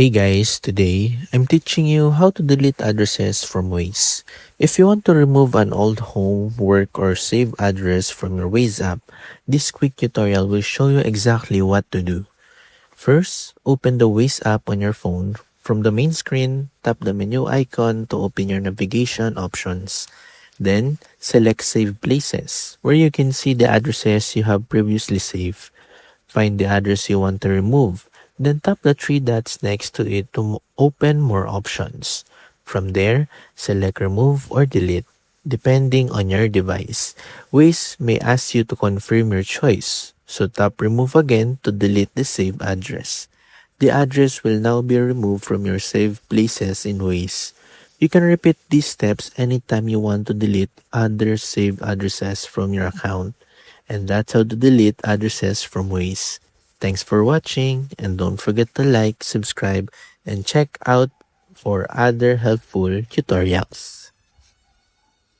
Hey guys, today I'm teaching you how to delete addresses from Waze. If you want to remove an old home, work, or save address from your Waze app, this quick tutorial will show you exactly what to do. First, open the Waze app on your phone. From the main screen, tap the menu icon to open your navigation options. Then, select Save Places, where you can see the addresses you have previously saved. Find the address you want to remove. Then tap the three dots next to it to open more options. From there, select Remove or Delete, depending on your device. Waze may ask you to confirm your choice, so tap Remove again to delete the saved address. The address will now be removed from your saved places in Waze. You can repeat these steps anytime you want to delete other saved addresses from your account. And that's how to delete addresses from Waze. Thanks for watching, and don't forget to like, subscribe, and check out for other helpful tutorials.